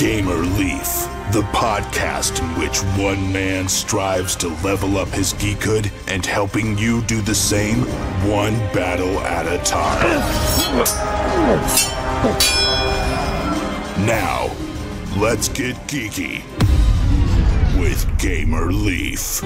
Gamer Leaf, the podcast in which one man strives to level up his geekhood and helping you do the same, one battle at a time. Now, let's get geeky with Gamer Leaf.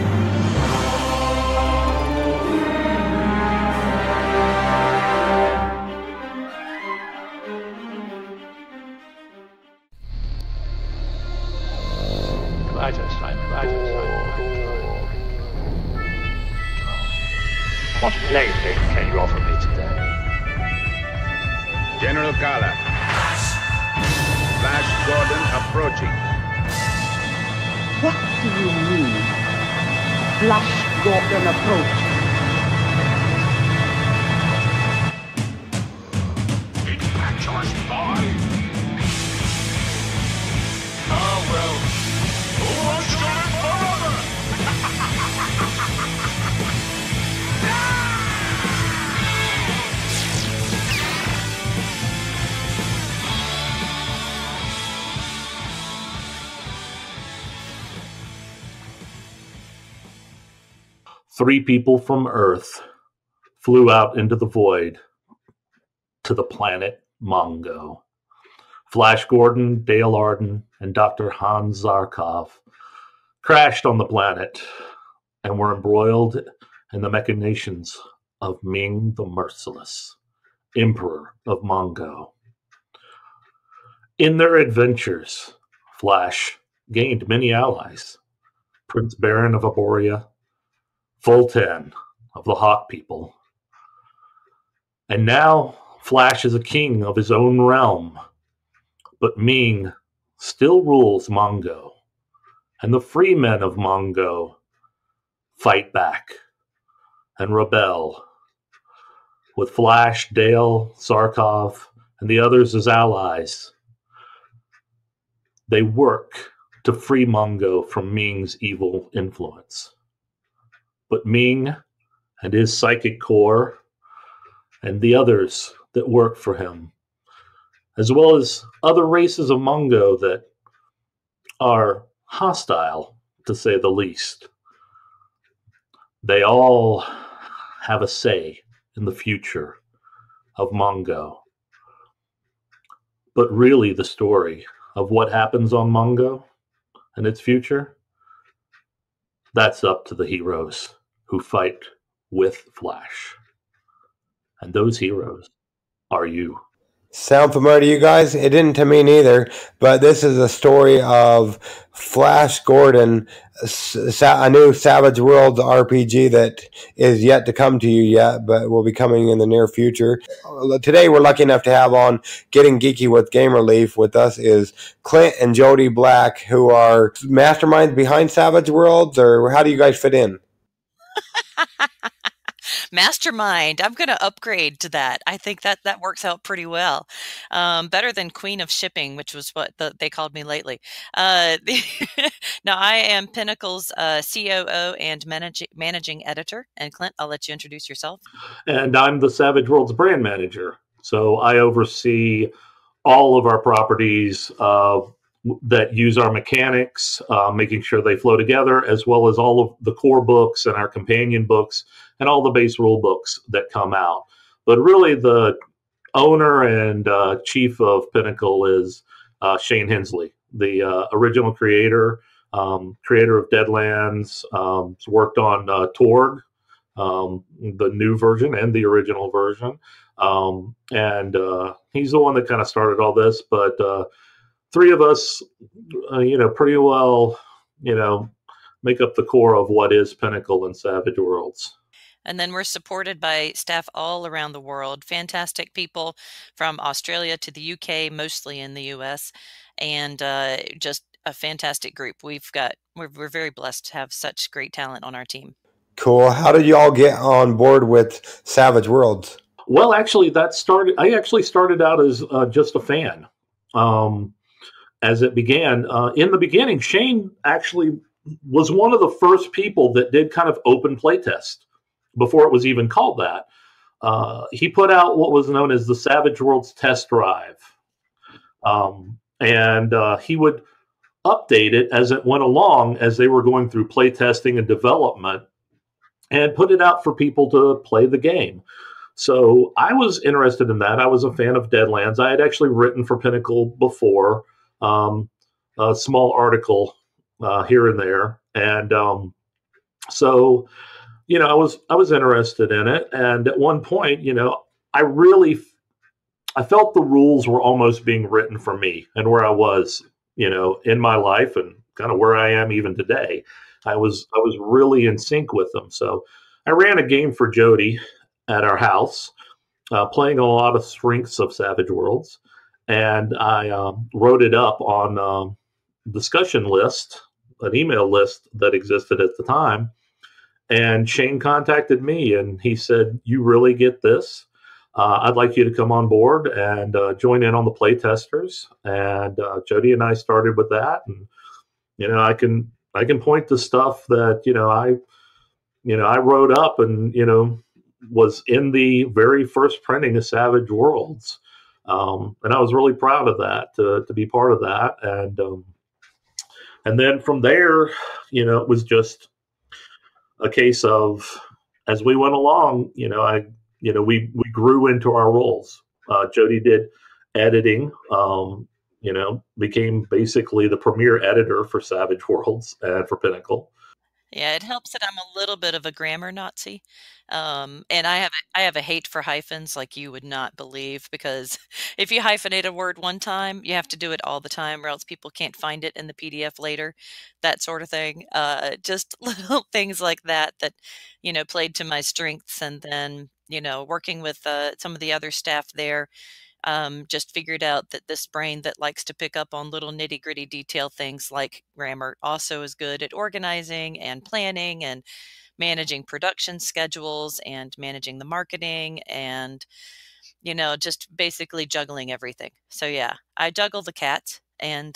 What plaything can you offer me today? General Kala. Flash Gordon approaching. What do you mean? Flash Gordon approaching? Impetuous boy! Oh well, who wants to live forever? Three people from Earth flew out into the void to the planet Mongo. Flash Gordon, Dale Arden, and Dr. Hans Zarkov crashed on the planet and were embroiled in the machinations of Ming the Merciless, Emperor of Mongo. In their adventures, Flash gained many allies. Prince Baron of Aboria, Voltan of the Hawk People. And now Flash is a king of his own realm, but Ming still rules Mongo, and the free men of Mongo fight back and rebel. With Flash, Dale, Zarkov, and the others as allies, they work to free Mongo from Ming's evil influence. But Ming and his psychic core and the others that work for him, as well as other races of Mongo that are hostile, to say the least, they all have a say in the future of Mongo. But really the story of what happens on Mongo and its future, that's up to the heroes who fight with Flash. And those heroes are you. Sound familiar to you guys? It didn't to me neither, but this is a story of Flash Gordon, a new Savage Worlds RPG that is yet to come to you yet, but will be coming in the near future. Today we're lucky enough to have on Getting Geeky with Gamer Leaf. With us is Clint and Jodi Black, who are masterminds behind Savage Worlds, or how do you guys fit in? Mastermind. I'm going to upgrade to that. I think that works out pretty well. Better than Queen of Shipping, which was what they called me lately. Now, I am Pinacle's COO and managing editor. And Clint, I'll let you introduce yourself. And I'm the Savage Worlds brand manager. So I oversee all of our properties that use our mechanics, making sure they flow together, as well as all of the core books and our companion books and all the base rule books that come out. But really the owner and chief of Pinacle is Shane Hensley, the original creator of Deadlands. He's worked on Torg, the new version and the original version. And he's the one that kind of started all this, but three of us, pretty well, make up the core of what is Pinacle and Savage Worlds. And then we're supported by staff all around the world. Fantastic people from Australia to the UK, mostly in the US, and just a fantastic group. We're very blessed to have such great talent on our team. Cool. How did you all get on board with Savage Worlds? Well, actually, I actually started out as just a fan. As it began, in the beginning, Shane actually was one of the first people that did kind of open playtest before it was even called that. He put out what was known as the Savage Worlds Test Drive. and he would update it as it went along, as they were going through play testing and development, and put it out for people to play the game. So I was interested in that. I was a fan of Deadlands. I had actually written for Pinacle before, a small article here and there, and so I was interested in it. And at one point, I felt the rules were almost being written for me and where I was, in my life and kind of where I am even today. I was really in sync with them. So I ran a game for Jodi at our house, playing a lot of strengths of Savage Worlds, and I wrote it up on a discussion list, an email list that existed at the time. And Shane contacted me, and he said, "You really get this? I'd like you to come on board and join in on the play testers." And Jodi and I started with that, and I can point to stuff that I wrote up and was in the very first printing of Savage Worlds, and I was really proud of that, to be part of that. And then from there, it was just a case of, as we went along, we grew into our roles. Jodi did editing, became basically the premier editor for Savage Worlds and for Pinacle. Yeah, it helps that I'm a little bit of a grammar Nazi, and I have a hate for hyphens like you would not believe, because if you hyphenate a word one time, you have to do it all the time, or else people can't find it in the PDF later, that sort of thing. Just little things like that played to my strengths, and then working with some of the other staff there. Just figured out that this brain that likes to pick up on little nitty gritty detail things like grammar also is good at organizing and planning and managing production schedules and managing the marketing and, just basically juggling everything. So yeah, I juggle the cat, and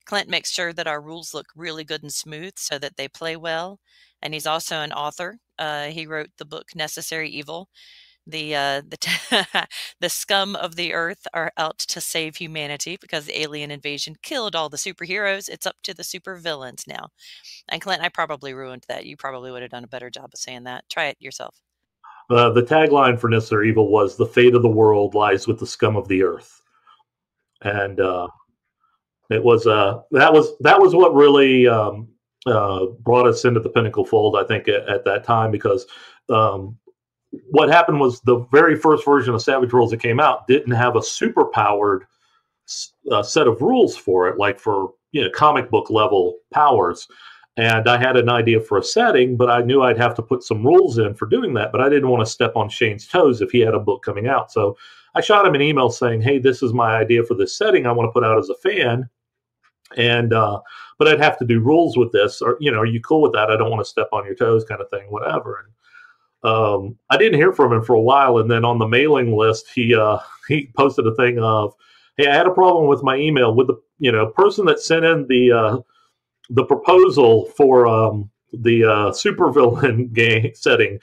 Clint makes sure that our rules look really good and smooth so that they play well. And he's also an author. He wrote the book Necessary Evil. The scum of the earth are out to save humanity because the alien invasion killed all the superheroes. It's up to the supervillains now. And Clint, I probably ruined that. You probably would have done a better job of saying that. Try it yourself. The tagline for Necessary Evil was, "The fate of the world lies with the scum of the earth," and it was that was what really brought us into the Pinacle fold, I think, at that time, because what happened was the very first version of Savage Worlds that came out didn't have a super powered set of rules for it, like for comic book level powers. And I had an idea for a setting, but I knew I'd have to put some rules in for doing that. But I didn't want to step on Shane's toes if he had a book coming out. So I shot him an email saying, "Hey, this is my idea for this setting I want to put out as a fan. And but I'd have to do rules with this. Or are you cool with that? I don't want to step on your toes," kind of thing, whatever. And I didn't hear from him for a while, and then on the mailing list, he posted a thing of, "Hey, I had a problem with my email with the person that sent in the proposal for the supervillain game setting.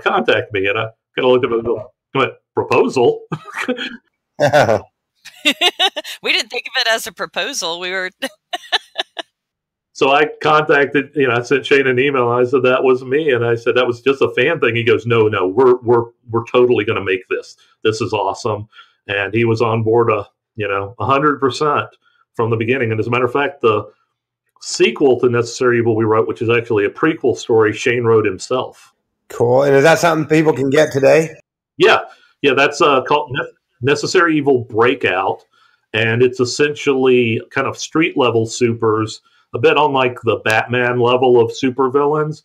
Contact me." And I kind of looked at it and went, "Proposal?" We didn't think of it as a proposal. We were. So I contacted, I sent Shane an email. And I said, "That was me." And I said, "That was just a fan thing." He goes, No, we're totally going to make this. This is awesome." And he was on board 100% from the beginning. And as a matter of fact, the sequel to Necessary Evil we wrote, which is actually a prequel story, Shane wrote himself. Cool. And is that something people can get today? Yeah. That's called Necessary Evil Breakout. And it's essentially kind of street level supers, a bit on like the Batman level of supervillains,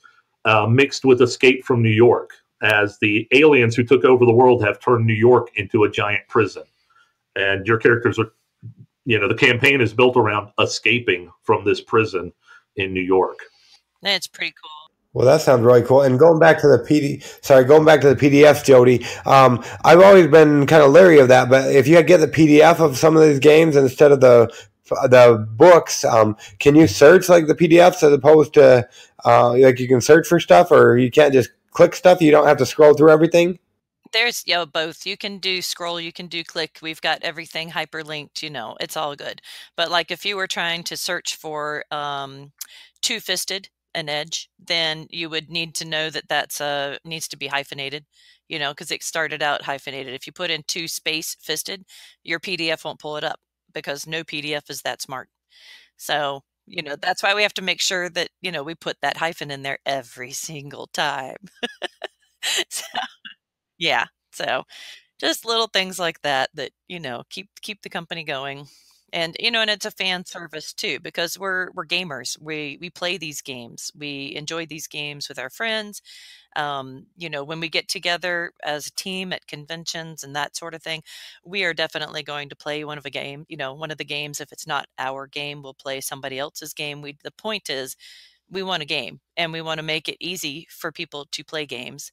mixed with Escape from New York, as the aliens who took over the world have turned New York into a giant prison. And your characters are, the campaign is built around escaping from this prison in New York. That's pretty cool. Well, that sounds really cool. And going back to the PDFs, Jodi, I've always been kind of leery of that. But if you get the PDF of some of these games instead of the books, can you search like the PDFs as opposed to like you can search for stuff, or you can't just click stuff? You don't have to scroll through everything? There's, both. You can do scroll, you can do click. We've got everything hyperlinked, it's all good. But like if you were trying to search for two-fisted, an edge, then you would need to know that that's needs to be hyphenated, because it started out hyphenated. If you put in two space fisted, your PDF won't pull it up because no PDF is that smart. So, that's why we have to make sure that, we put that hyphen in there every single time. So, yeah. So just little things like that keep the company going. And and it's a fan service too, because we're gamers. We play these games. We enjoy these games with our friends. When we get together as a team at conventions and that sort of thing, we are definitely going to play one of the games. If it's not our game, we'll play somebody else's game. The point is we want a game, and we want to make it easy for people to play games,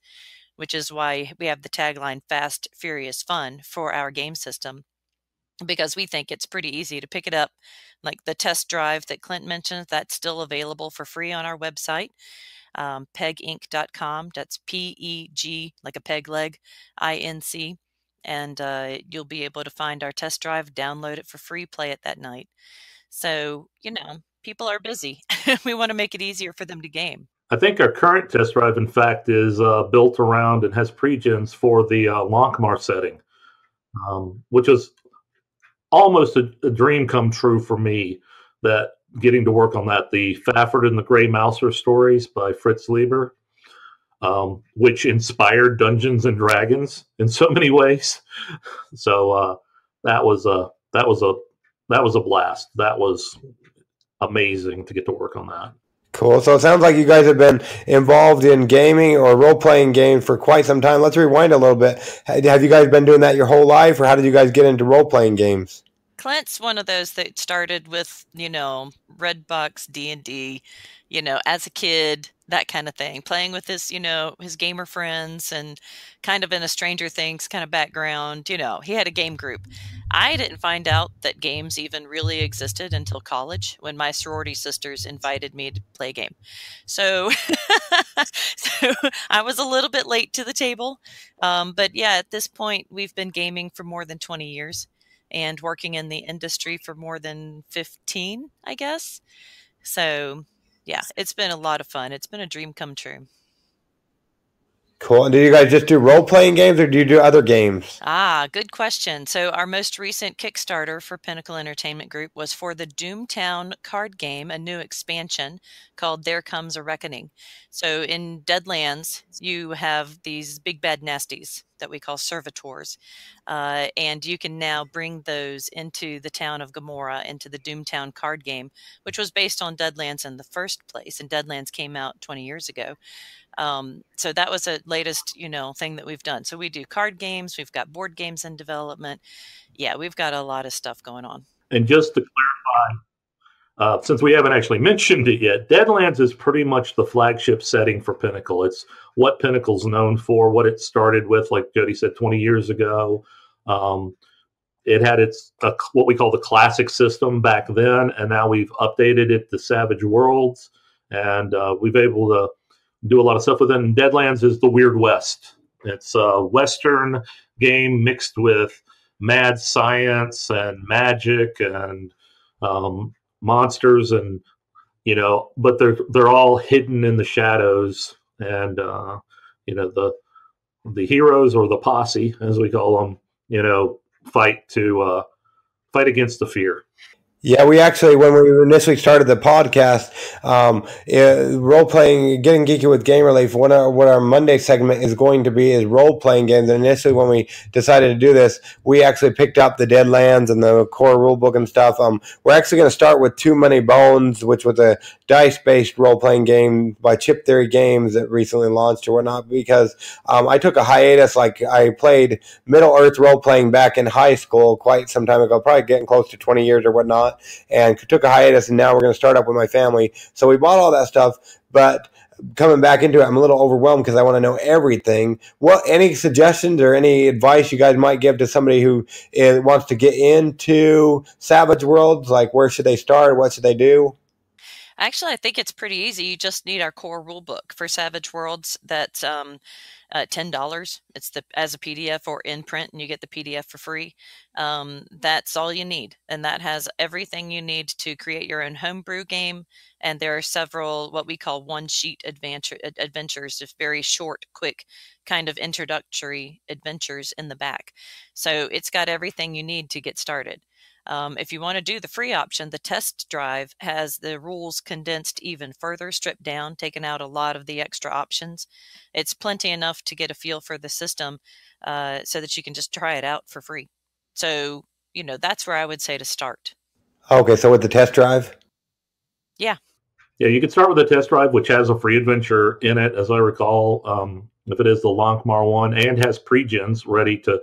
which is why we have the tagline Fast, Furious, Fun for our game system, because we think it's pretty easy to pick it up. Like the test drive that Clint mentioned, that's still available for free on our website, peginc.com. That's PEG, like a peg leg, INC. And you'll be able to find our test drive, download it for free, play it that night. So, people are busy. We want to make it easier for them to game. I think our current test drive, in fact, is built around and has pre-gens for the Lonkmar setting, which is almost a dream come true for me, that getting to work on that. The Fafford and the Grey Mouser stories by Fritz Lieber, which inspired Dungeons and Dragons in so many ways. So that was a blast. That was amazing to get to work on that. Cool. So it sounds like you guys have been involved in gaming or role-playing games for quite some time. Let's rewind a little bit. Have you guys been doing that your whole life, or how did you guys get into role-playing games? Clint's one of those that started with, Redbox, D&D, as a kid, that kind of thing, playing with his gamer friends, and kind of in a Stranger Things kind of background. He had a game group. I didn't find out that games even really existed until college, when my sorority sisters invited me to play a game. So, so I was a little bit late to the table. But yeah, at this point, we've been gaming for more than 20 years. And working in the industry for more than 15, I guess. So, yeah, it's been a lot of fun. It's been a dream come true. Cool. And do you guys just do role-playing games, or do you do other games? Good question. So our most recent Kickstarter for Pinacle Entertainment Group was for the Doomtown card game, a new expansion called There Comes a Reckoning. So in Deadlands, you have these big bad nasties that we call servitors. And you can now bring those into the town of Gomorrah, into the Doomtown card game, which was based on Deadlands in the first place. And Deadlands came out 20 years ago. So that was the latest, thing that we've done. So we do card games. We've got board games in development. Yeah, we've got a lot of stuff going on. And just to clarify, since we haven't actually mentioned it yet, Deadlands is pretty much the flagship setting for Pinacle. It's what Pinacle's known for, what it started with, like Jodi said, 20 years ago. It had what we call the classic system back then, and now we've updated it to Savage Worlds, and we've been able to do a lot of stuff with it. And Deadlands is the Weird West. It's a Western game mixed with mad science and magic and monsters, and but they're all hidden in the shadows. And the heroes, or the posse, as we call them, fight against the fear. Yeah, we actually, when we initially started the podcast, role-playing, Getting Geeky with Game Relief, what our Monday segment is going to be is role-playing games. And initially, when we decided to do this, we actually picked up the Deadlands and the core rulebook and stuff. We're actually going to start with Too Many Bones, which was a dice-based role-playing game by Chip Theory Games that recently launched or whatnot, because I took a hiatus. Like, I played Middle-earth role-playing back in high school quite some time ago, probably getting close to 20 years or whatnot, and took a hiatus, and now we're going to start up with my family. So we bought all that stuff, but coming back into it, I'm a little overwhelmed because I want to know everything. Any suggestions or any advice you guys might give to somebody who wants to get into Savage Worlds? Like, where should they start? What should they do? Actually, I think it's pretty easy. You just need our core rule book for Savage Worlds. That's $10. It's as a PDF or in print, and you get the PDF for free. That's all you need, and that has everything you need to create your own homebrew game. And there are several what we call one-sheet adventures, just very short, quick, kind of introductory adventures in the back. So it's got everything you need to get started. If you want to do the free option, the test drive has the rules condensed even further, stripped down, taken out a lot of the extra options. It's plenty enough to get a feel for the system so that you can just try it out for free. So, that's where I would say to start. Okay, so with the test drive? Yeah. Yeah, you can start with the test drive, which has a free adventure in it, as I recall, if it is the Lankmar one, and has pre-gens ready to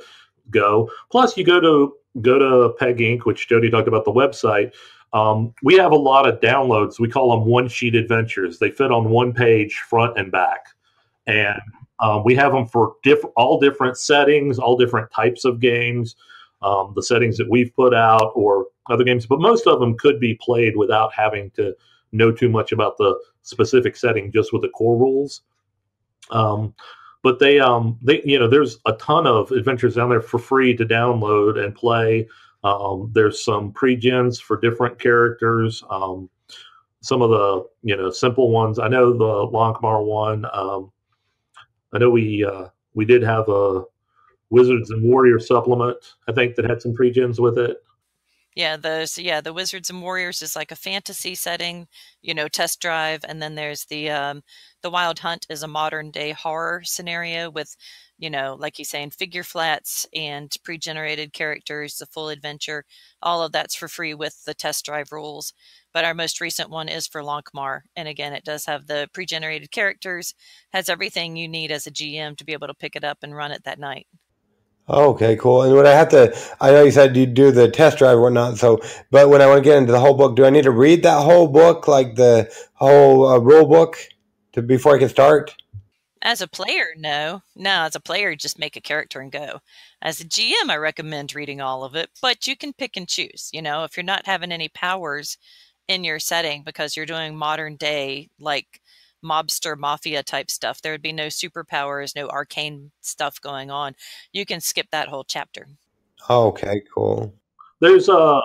go. Plus, you go to Peg Inc., which Jodi talked about, the website. We have a lot of downloads. We call them one-sheet adventures. They fit on one page, front and back. And we have them for all different settings, all different types of games, the settings that we've put out or other games. But most of them could be played without having to know too much about the specific setting, just with the core rules. But they there's a ton of adventures down there for free to download and play. There's some pre-gens for different characters. Some of the, simple ones. I know the Lankmar one. I know we did have a Wizards and Warriors supplement, I think, that had some pre-gens with it. Yeah, the Wizards and Warriors is like a fantasy setting, test drive, and then there's the Wild Hunt is a modern day horror scenario with, like he's saying, figure flats and pre-generated characters, the full adventure. All of that's for free with the test drive rules. But our most recent one is for Lankmar, and again, it does have the pre-generated characters, has everything you need as a GM to be able to pick it up and run it that night. Okay, cool. And would I have to, I know you said you do the test drive or whatnot, but when I want to get into the whole book, do I need to read that whole book, like the whole rule book, before I can start? As a player, no. No, as a player, just make a character and go. As a GM, I recommend reading all of it, but you can pick and choose. If you're not having any powers in your setting because you're doing modern day, like mobster mafia type stuff, there would be no superpowers, no arcane stuff going on. You can skip that whole chapter. Okay, cool. There's a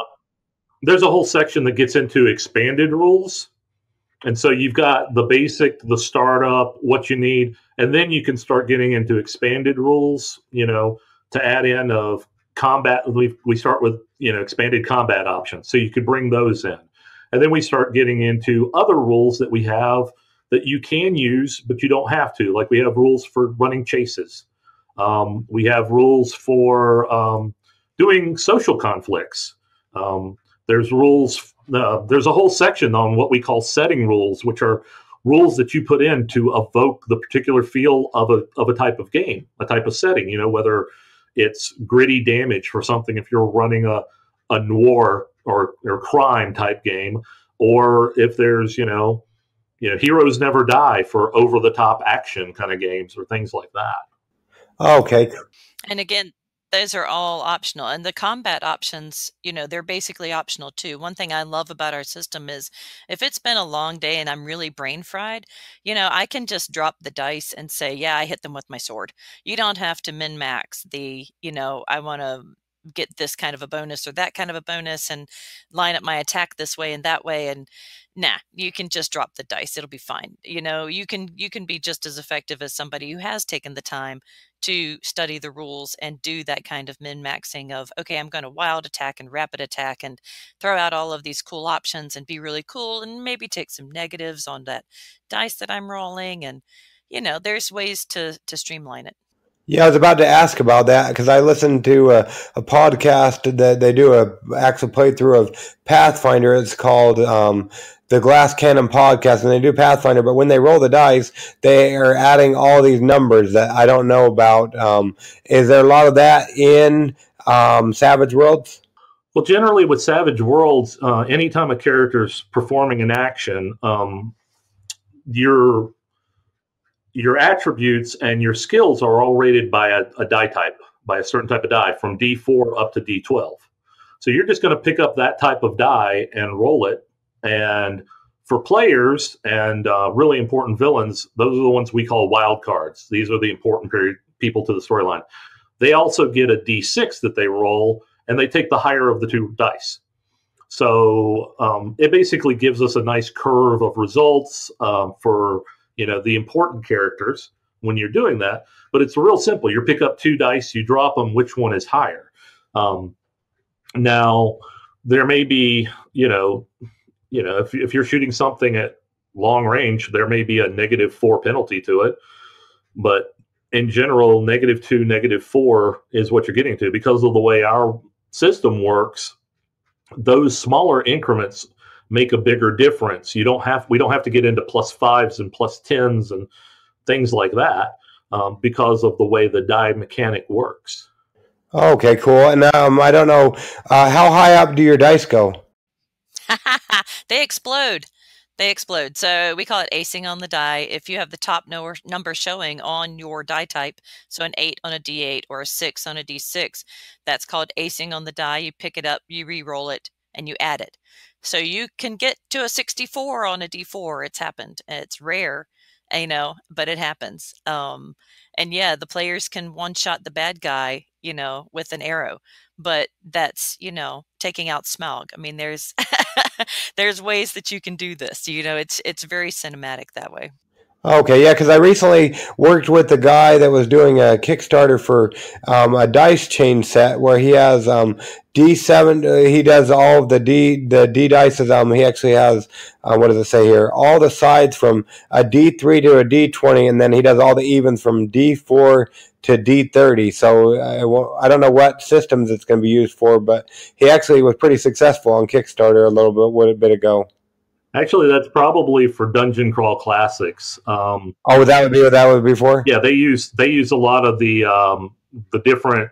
whole section that gets into expanded rules. And so you've got the basic, the startup, what you need, and then you can start getting into expanded rules, to add in of combat. We start with, expanded combat options. So you could bring those in. And then we start getting into other rules that we have that you can use, but you don't have to. Like we have rules for running chases. We have rules for doing social conflicts. There's rules. There's a whole section on what we call setting rules, which are rules that you put in to evoke the particular feel of a type of game, a type of setting. Whether it's gritty damage for something if you're running a noir or crime type game, or if there's heroes never die for over the top action kind of games or things like that. Okay. And again, those are all optional. And the combat options, they're basically optional too. One thing I love about our system is if it's been a long day and I'm really brain fried, I can just drop the dice and say, yeah, I hit them with my sword. You don't have to min-max the, I want to get this kind of a bonus or that kind of a bonus and line up my attack this way and that way. And you can just drop the dice. It'll be fine. You can be just as effective as somebody who has taken the time to study the rules and do that kind of min-maxing of, okay, I'm going to wild attack and rapid attack and throw out all of these cool options and be really cool and maybe take some negatives on that dice that I'm rolling. And, there's ways to streamline it. Yeah, I was about to ask about that because I listened to a podcast that they do a actual playthrough of Pathfinder. It's called the Glass Cannon Podcast, and they do Pathfinder. But when they roll the dice, they are adding all these numbers that I don't know about. Is there a lot of that in Savage Worlds? Well, generally with Savage Worlds, anytime a character's performing an action, your attributes and your skills are all rated by a die type, by a certain type of die, from D4 up to D12. So you're just going to pick up that type of die and roll it. And For players and really important villains, those are the ones we call wild cards. These are the important people to the storyline. They also get a D6 that they roll, and they take the higher of the two dice. So it basically gives us a nice curve of results for the important characters when you're doing that. But it's real simple. You pick up two dice, you drop them. Which one is higher? Now there may be if you're shooting something at long range, there may be a -4 penalty to it. But in general, -2, -4 is what you're getting to because of the way our system works. Those smaller increments make a bigger difference. We don't have to get into +5s and +10s and things like that because of the way the die mechanic works. Okay, cool. And I don't know, how high up do your dice go? They explode. They explode. So we call it acing on the die. If you have the top number showing on your die type, so an 8 on a D8 or a 6 on a D6, that's called acing on the die. You pick it up, you re-roll it, and you add it. So you can get to a 64 on a D4. It's happened. It's rare, but it happens. And yeah, the players can one-shot the bad guy, with an arrow. But that's, taking out Smaug. I mean, there's there's ways that you can do this. It's very cinematic that way. Okay, yeah, because I recently worked with the guy that was doing a Kickstarter for a dice chain set where he has D7. He does all of the D dices. He actually has what does it say here? All the sides from a D3 to a D20, and then he does all the evens from D4 to D30. So I don't know what systems it's going to be used for, but he actually was pretty successful on Kickstarter a bit ago. Actually, that's probably for Dungeon Crawl Classics. That would be what that would be for? Yeah, they use a lot of the different,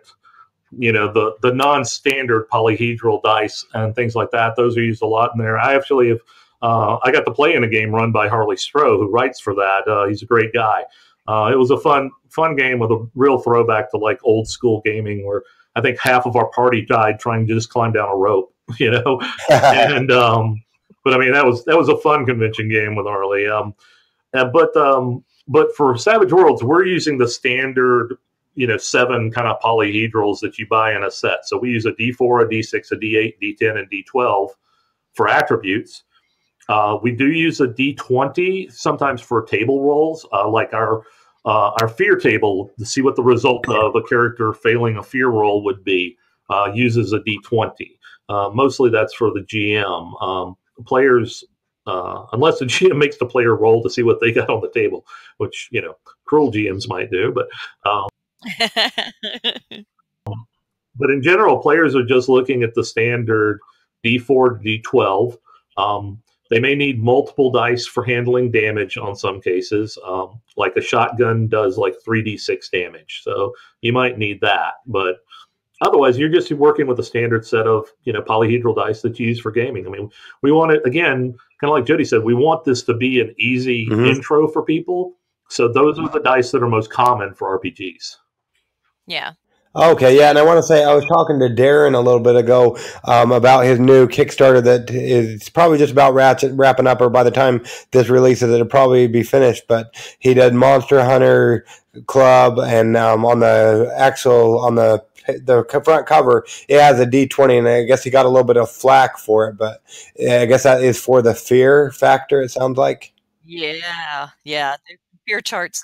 the non-standard polyhedral dice and things like that. Those are used a lot in there. I actually have I got to play in a game run by Harley Stroh, who writes for that. He's a great guy. It was a fun game with a real throwback to like old school gaming, where I think half of our party died trying to just climb down a rope, and. But I mean, that was a fun convention game with Harley. But for Savage Worlds, we're using the standard, 7 kind of polyhedrals that you buy in a set. So we use a D4, a D6, a D8, D10, and D12 for attributes. We do use a D20 sometimes for table rolls, like our fear table to see what the result of a character failing a fear roll would be. Uses a D20. Mostly that's for the GM. Players, unless the GM makes the player roll to see what they got on the table, which cruel GMs might do, but in general, players are just looking at the standard D4 to D12. They may need multiple dice for handling damage on some cases, like a shotgun does like 3d6 damage, so you might need that, but otherwise, you're just working with a standard set of polyhedral dice that you use for gaming. I mean, we want it, again, kind of like Jodi said, we want this to be an easy intro for people. So those are the dice that are most common for RPGs. Yeah. Okay, yeah, and I want to say I was talking to Darren a little bit ago about his new Kickstarter that is probably just about wrapping up, or by the time this releases, it'll probably be finished. But he did Monster Hunter Club, and on the front cover, it has a D20, and I guess he got a little bit of flack for it, but I guess that is for the fear factor, it sounds like. Yeah. Fear charts.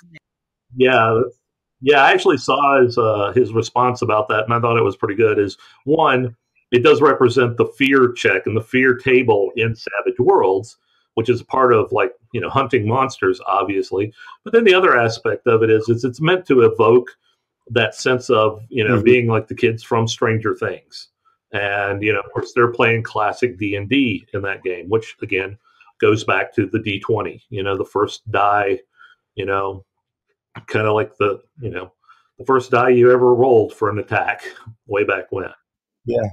Yeah, I actually saw his response about that, and I thought it was pretty good. Is one, it does represent the fear check and the fear table in Savage Worlds, which is part of hunting monsters, obviously. But then the other aspect of it is it's meant to evoke that sense of being like the kids from Stranger Things, and of course they're playing classic D&D in that game, which again goes back to the D20, the first die, kind of like the first die you ever rolled for an attack way back when. Yeah,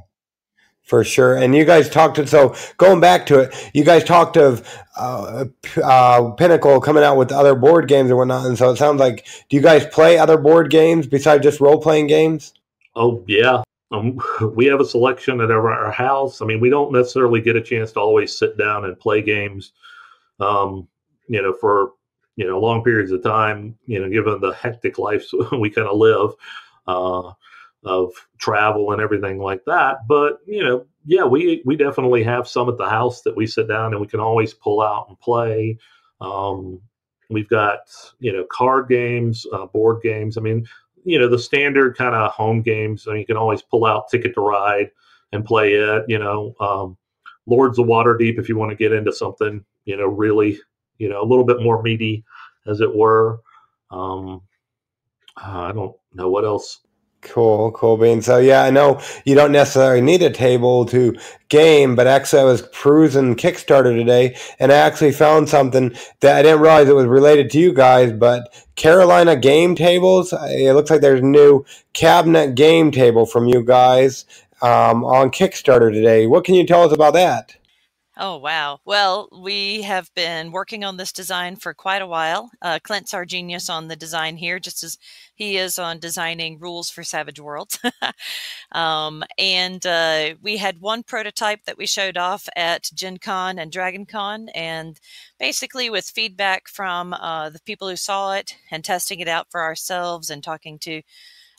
for sure. And you guys so going back to it, you guys talked of Pinacle coming out with other board games and whatnot, and so it sounds like, do you guys play other board games besides just role-playing games? Oh, yeah. We have a selection at our house. I mean, we don't necessarily get a chance to always sit down and play games for long periods of time, given the hectic lives we kind of live, of travel and everything like that. But yeah, we definitely have some at the house that we sit down and we can always pull out and play. We've got card games, board games. I mean, the standard kind of home games. I mean, you can always pull out Ticket to Ride and play it. Lords of Waterdeep if you want to get into something really a little bit more meaty, as it were. I don't know what else. Cool, Bean. So yeah, I know you don't necessarily need a table to game, but actually I was perusing Kickstarter today, and I actually found something that I didn't realize it was related to you guys, but Carolina game tables. It looks like there's a new cabinet game table from you guys on Kickstarter today. What can you tell us about that? Oh, wow. Well, we have been working on this design for quite a while. Clint's our genius on the design here, just as he is on designing rules for Savage Worlds. And we had one prototype that we showed off at Gen Con and Dragon Con. And basically with feedback from the people who saw it and testing it out for ourselves and talking to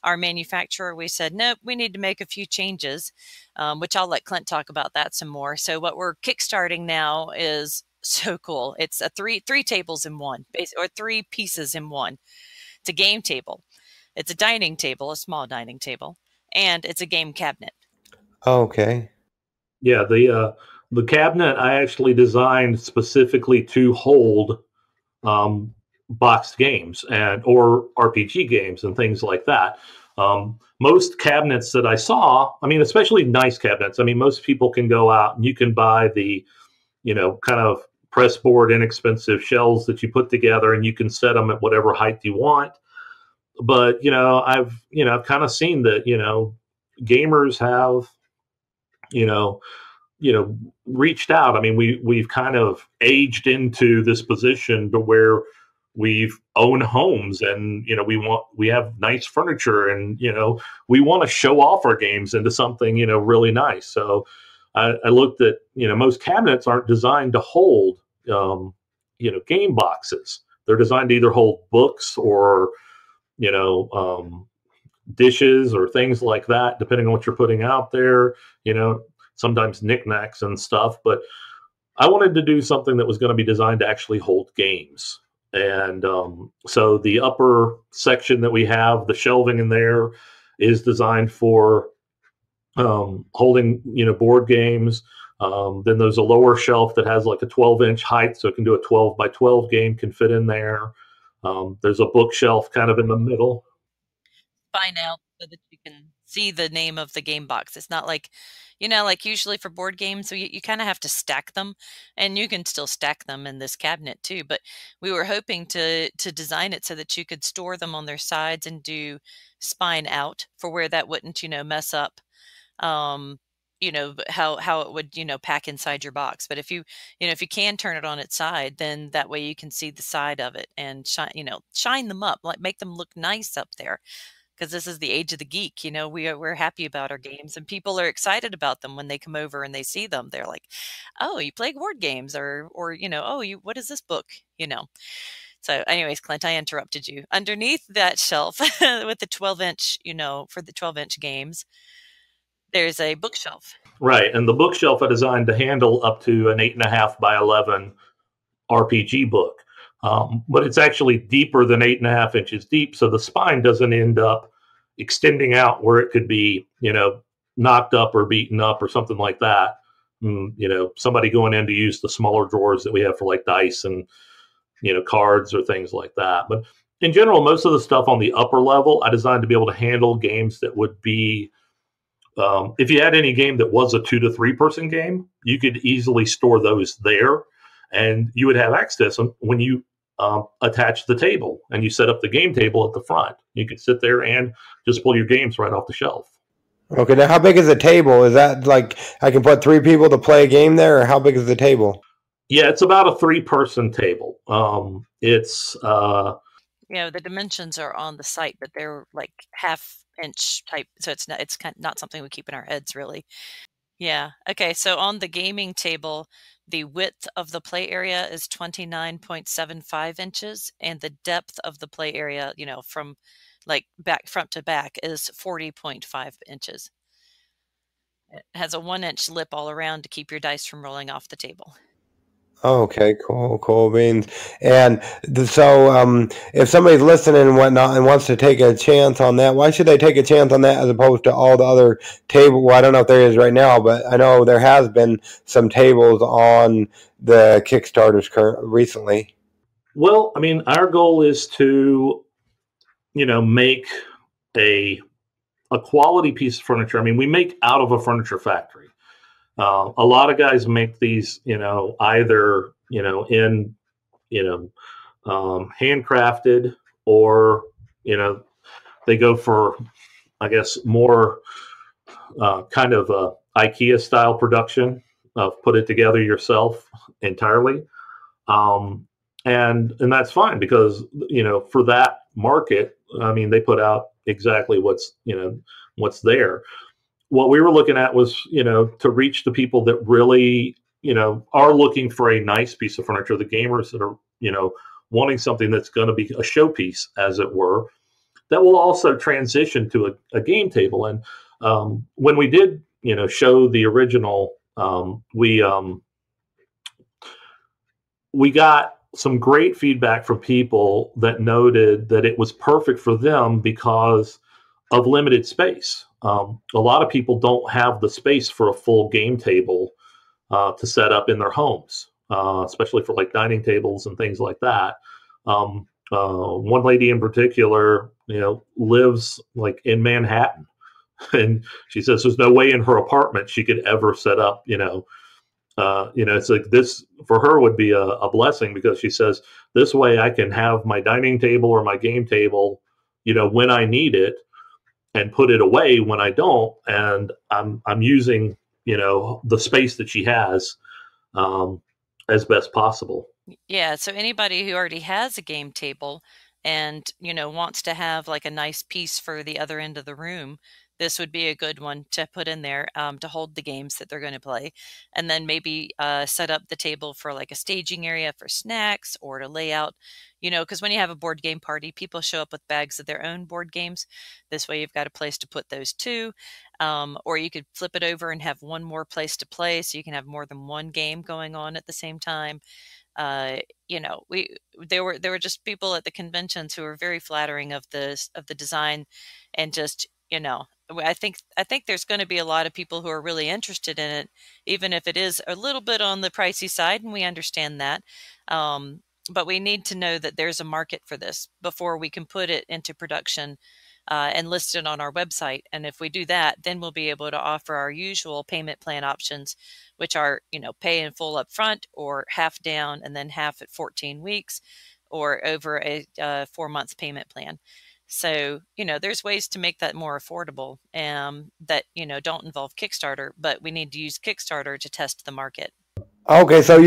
our manufacturer, we said, nope, we need to make a few changes, which I'll let Clint talk about that some more. So what we're kickstarting now is so cool. It's a three tables in one, or three pieces in one. It's a game table. It's a dining table, a small dining table, and it's a game cabinet. Okay. Yeah, the cabinet I actually designed specifically to hold boxed games or RPG games and things like that. Most cabinets that I saw, I mean, especially nice cabinets, I mean, most people can go out and you can buy the, kind of press board, inexpensive shelves that you put together and you can set them at whatever height you want. But, I've kind of seen that, gamers have, reached out. I mean, we've kind of aged into this position to where we've owned homes and we have nice furniture and we want to show off our games into something really nice. So I looked at most cabinets aren't designed to hold game boxes. They're designed to either hold books or dishes or things like that, depending on what you're putting out there. Sometimes knickknacks and stuff. But I wanted to do something that was going to be designed to actually hold games. And so the upper section that we have, the shelving in there, is designed for holding, board games. Then there's a lower shelf that has like a 12-inch height, so it can do a 12 by 12 game, can fit in there. There's a bookshelf kind of in the middle. Find out so that you can see the name of the game box. It's not like, like usually for board games, so you kind of have to stack them, and you can still stack them in this cabinet too. But we were hoping to design it so that you could store them on their sides and do spine out for where that wouldn't, mess up, how it would, pack inside your box. But if you can turn it on its side, then that way you can see the side of it and shine them up, like make them look nice up there. Because this is the age of the geek, we're happy about our games, and people are excited about them when they come over and they see them. They're like, "Oh, you play board games," or "Oh, what is this book?" So, anyways, Clint, I interrupted you. Underneath that shelf with the 12-inch, for the 12-inch games, there's a bookshelf. Right, and the bookshelf I designed to handle up to an 8.5 by 11 RPG book. But it's actually deeper than 8.5 inches deep, so the spine doesn't end up extending out where it could be, knocked up or beaten up or something like that. Somebody going in to use the smaller drawers that we have for like dice and, cards or things like that. But in general, most of the stuff on the upper level, I designed to be able to handle games that would be, if you had any game that was a 2 to 3 person game, you could easily store those there. And you would have access when you attach the table and you set up the game table at the front. You could sit there and just pull your games right off the shelf. Okay, now how big is the table? Is that like I can put 3 people to play a game there, or how big is the table? Yeah, it's about a 3-person table. It's the dimensions are on the site, but they're like 1/2 inch type, so it's not something we keep in our heads really. Yeah. Okay. So on the gaming table, the width of the play area is 29.75 inches, and the depth of the play area, from like back front to back, is 40.5 inches. It has a 1-inch lip all around to keep your dice from rolling off the table. Okay, cool beans. And if somebody's listening and whatnot and wants to take a chance on that, why should they take a chance on that as opposed to all the other table? Well, I don't know if there is right now, but I know there has been some tables on the Kickstarters recently. Well, I mean, our goal is to, make a quality piece of furniture. I mean, we make out of a furniture factory. A lot of guys make these, either, in, handcrafted, or, they go for, I guess, more kind of IKEA style production of put it together yourself entirely. And that's fine because, for that market, I mean, they put out exactly what's there. What we were looking at was, to reach the people that really, are looking for a nice piece of furniture, the gamers that are, wanting something that's going to be a showpiece, as it were, that will also transition to a game table. And when we did, show the original, we got some great feedback from people that noted that it was perfect for them because of limited space. A lot of people don't have the space for a full game table to set up in their homes, especially for like dining tables and things like that. One lady in particular, lives like in Manhattan, and she says there's no way in her apartment she could ever set up, it's like this for her would be a blessing because she says this way I can have my dining table or my game table, when I need it, and put it away when I don't. And I'm using, the space that she has as best possible. Yeah. So anybody who already has a game table and, wants to have like a nice piece for the other end of the room, this would be a good one to put in there to hold the games that they're going to play. And then maybe set up the table for like a staging area for snacks or to lay out, because when you have a board game party, people show up with bags of their own board games. This way you've got a place to put those too. Or you could flip it over and have one more place to play so you can have more than one game going on at the same time. There were just people at the conventions who were very flattering of the design, and just, I think there's going to be a lot of people who are really interested in it, even if it is a little bit on the pricey side, and we understand that. But we need to know that there's a market for this before we can put it into production and list it on our website. And if we do that, then we'll be able to offer our usual payment plan options, which are, pay in full up front or half down and then half at 14 weeks or over a 4-month payment plan. So, there's ways to make that more affordable that, don't involve Kickstarter, but we need to use Kickstarter to test the market. Okay, so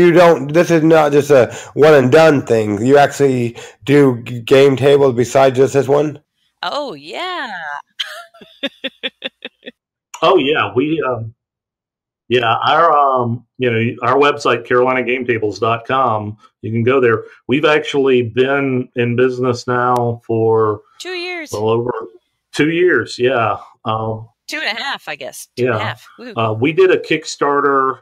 this is not just a one and done thing. You actually do game tables besides just this one? Oh, yeah. Oh, yeah. Our website, CarolinaGameTables.com, you can go there. We've actually been in business now for 2 years. Well, over 2 years. Yeah. 2.5, I guess. 2.5. We did a Kickstarter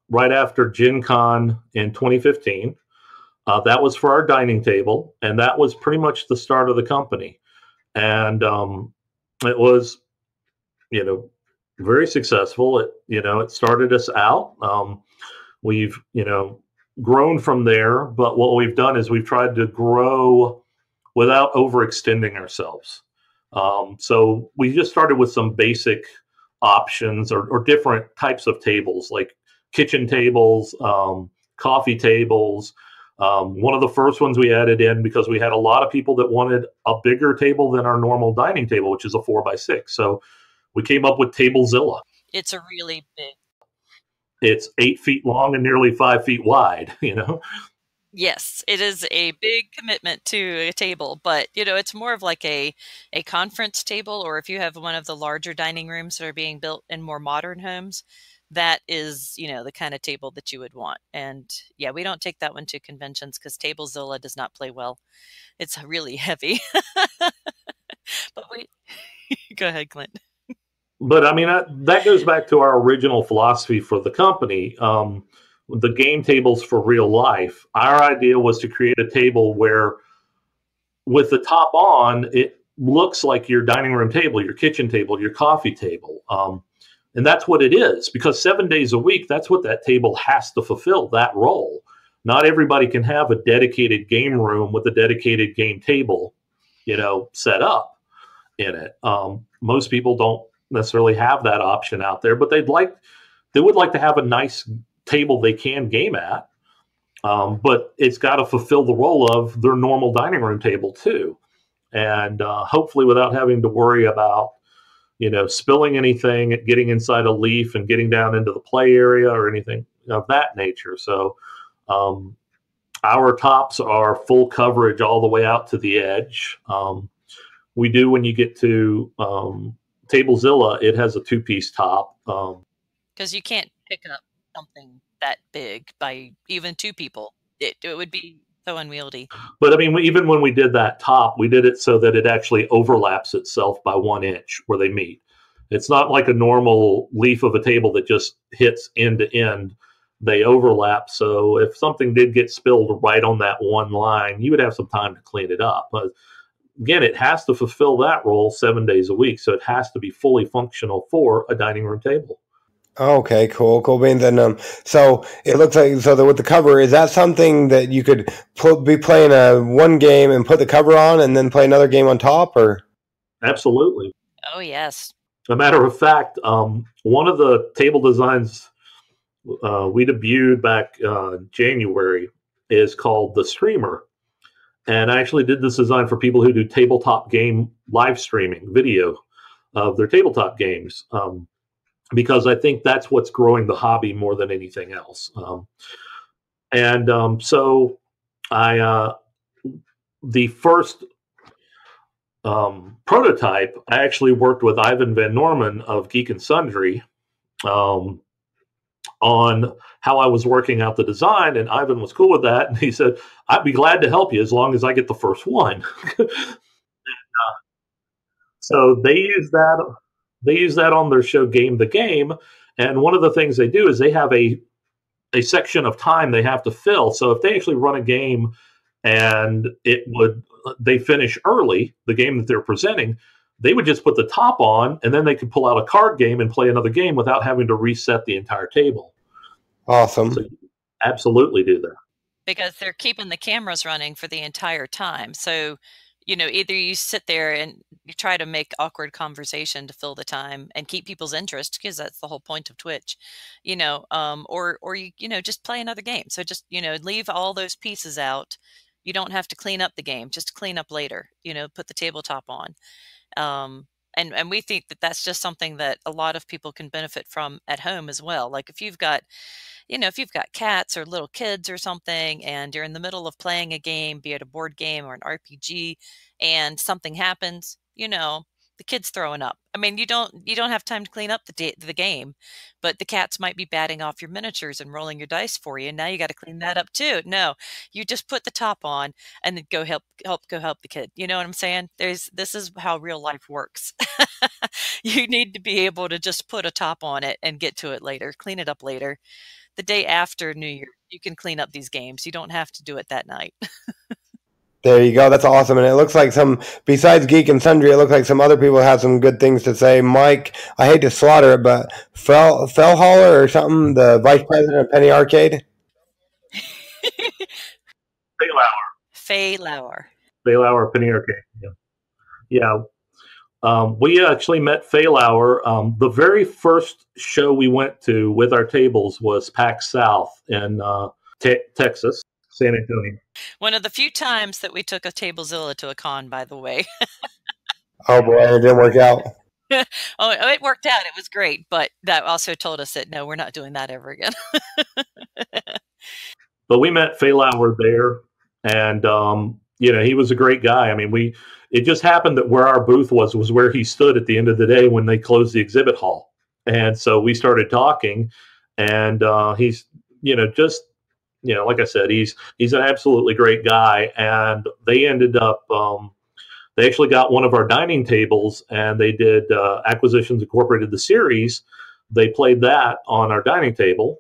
right after Gen Con in 2015. That was for our dining table, and that was pretty much the start of the company. And it was, very successful. It started us out. We've, grown from there, but what we've done is we've tried to grow without overextending ourselves. So we just started with some basic options or different types of tables, like kitchen tables, coffee tables. One of the first ones we added in because we had a lot of people that wanted a bigger table than our normal dining table, which is a 4x6. So we came up with Tablezilla. It's a really big. It's 8 feet long and nearly 5 feet wide, Yes, it is a big commitment to a table, but it's more of like a conference table, or if you have one of the larger dining rooms that are being built in more modern homes, that is, the kind of table that you would want. And yeah, we don't take that one to conventions because Tablezilla does not play well. It's really heavy. But we go ahead, Clint. But I mean, that goes back to our original philosophy for the company. The game tables for real life. Our idea was to create a table where, with the top on, it looks like your dining room table, your kitchen table, your coffee table. And that's what it is, because 7 days a week, that's what that table has to fulfill, that role. Not everybody can have a dedicated game room with a dedicated game table, set up in it. Most people don't necessarily have that option out there, but they would like to have a nice table they can game at, but it's got to fulfill the role of their normal dining room table too, and hopefully without having to worry about spilling anything, getting inside a leaf and getting down into the play area or anything of that nature. So our tops are full coverage all the way out to the edge. We do, when you get to Tablezilla, it has a 2-piece top. Because you can't pick up something that big by even 2 people. It would be so unwieldy. But I mean, even when we did that top, we did it so that it actually overlaps itself by 1 inch where they meet. It's not like a normal leaf of a table that just hits end to end. They overlap. So if something did get spilled right on that one line, you would have some time to clean it up. But again, it has to fulfill that role 7 days a week. So it has to be fully functional for a dining room table. Okay, cool. And then, so it looks like, with the cover, is that something that you could be playing one game and put the cover on and then play another game on top, or? Absolutely. Oh, yes. As a matter of fact, one of the table designs we debuted back January is called the Streamer. And I actually did this design for people who do tabletop game live streaming video of their tabletop games. Because I think that's what's growing the hobby more than anything else. So the first prototype, I actually worked with Ivan Van Norman of Geek and Sundry on how I was working out the design, and Ivan was cool with that. And he said, I'd be glad to help you as long as I get the first one. So they use that. They use that on their show Game the Game, and one of the things they do is they have a section of time they have to fill. So if they actually run a game and they finish early, the game that they're presenting, they would just put the top on, and then they could pull out a card game and play another game without having to reset the entire table. Awesome. So absolutely do that. Because they're keeping the cameras running for the entire time. So either you sit there and you try to make awkward conversation to fill the time and keep people's interest, because that's the whole point of Twitch, or you just play another game. So just, leave all those pieces out. You don't have to clean up the game, just clean up later, put the tabletop on. And we think that that's just something that a lot of people can benefit from at home as well. Like if you've got cats or little kids or something, and you're in the middle of playing a game, be it a board game or an RPG, and something happens, the kid's throwing up. I mean, you don't have time to clean up the game, but the cats might be batting off your miniatures and rolling your dice for you. And now you got to clean that up too. No, you just put the top on and then go help the kid. You know what I'm saying? This is how real life works. You need to be able to just put a top on it and get to it later, clean it up later. The day after New Year, you can clean up these games. You don't have to do it that night. There you go. That's awesome. And it looks like besides Geek and Sundry, it looks like some other people have some good things to say. Mike, I hate to slaughter it, but Fehlauer or something, the vice president of Penny Arcade? Fehlauer. Fehlauer, Penny Arcade. Yeah. We actually met Fehlauer. The very first show we went to with our tables was PAX South in Texas, San Antonio. One of the few times that we took a Tablezilla to a con, by the way. Oh boy, it didn't work out. Oh, it worked out. It was great, but that also told us that no, we're not doing that ever again. But we met Fehlauer there, and he was a great guy. I mean, it just happened that where our booth was where he stood at the end of the day when they closed the exhibit hall, and so we started talking, and he's just like I said, he's an absolutely great guy, and they ended up. They actually got one of our dining tables, and they did Acquisitions Incorporated, the series. They played that on our dining table,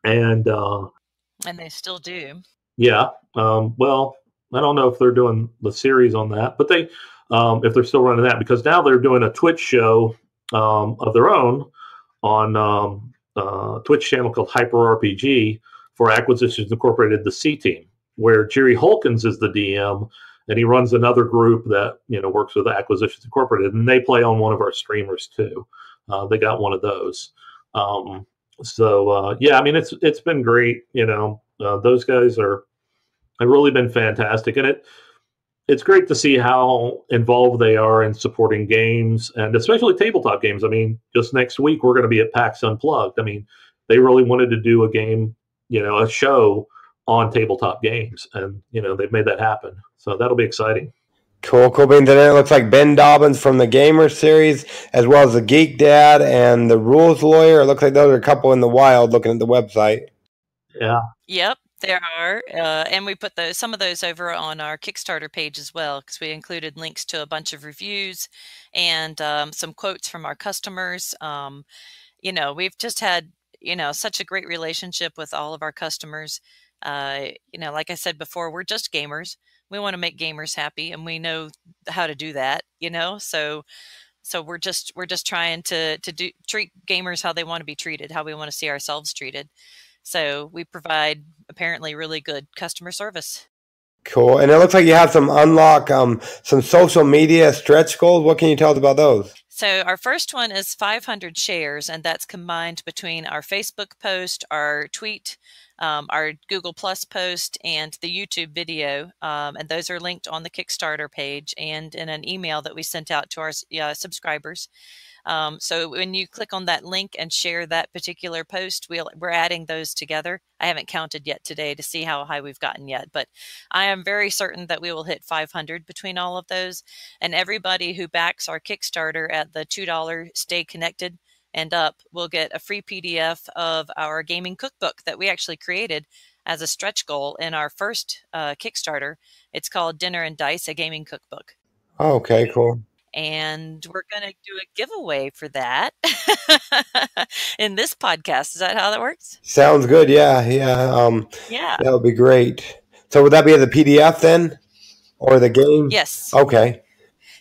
and they still do. Yeah. Well, I don't know if they're doing the series on that, but they, if they're still running that, because now they're doing a Twitch show of their own on Twitch channel called Hyper RPG for Acquisitions Incorporated, the C Team, where Jerry Holkins is the DM, and he runs another group that works with Acquisitions Incorporated, and they play on one of our streamers too. They got one of those. Yeah, I mean it's been great. Those guys have really been fantastic, and it's great to see how involved they are in supporting games, and especially tabletop games. I mean, just next week we're going to be at PAX Unplugged. I mean, they really wanted to do a game, a show on tabletop games, and they've made that happen. So that'll be exciting. Cool. And then it looks like Ben Dobyns from the Gamer series, as well as the Geek Dad and the Rules Lawyer. It looks like those are a couple in the wild looking at the website. Yeah. Yep, there are. And we put some of those over on our Kickstarter page as well, because we included links to a bunch of reviews and some quotes from our customers. We've just had, such a great relationship with all of our customers. Like I said before, we're just gamers. We want to make gamers happy, and we know how to do that, so we're just trying to treat gamers how they want to be treated, how we want to see ourselves treated. So we provide apparently really good customer service. Cool. And it looks like you have some some social media stretch goals. What can you tell us about those? So our first one is 500 shares, and that's combined between our Facebook post, our tweet, our Google Plus post, and the YouTube video. And those are linked on the Kickstarter page and in an email that we sent out to our subscribers. So when you click on that link and share that particular post, we're adding those together. I haven't counted yet today to see how high we've gotten yet, but I am very certain that we will hit 500 between all of those. And everybody who backs our Kickstarter at the $2 Stay Connected and up will get a free PDF of our gaming cookbook that we actually created as a stretch goal in our first Kickstarter. It's called Dinner and Dice, a gaming cookbook. Oh, okay, cool. And we're going to do a giveaway for that in this podcast. Is that how that works? Sounds good. Yeah. Yeah. That would be great. So would that be the PDF then? Or the game? Yes. Okay.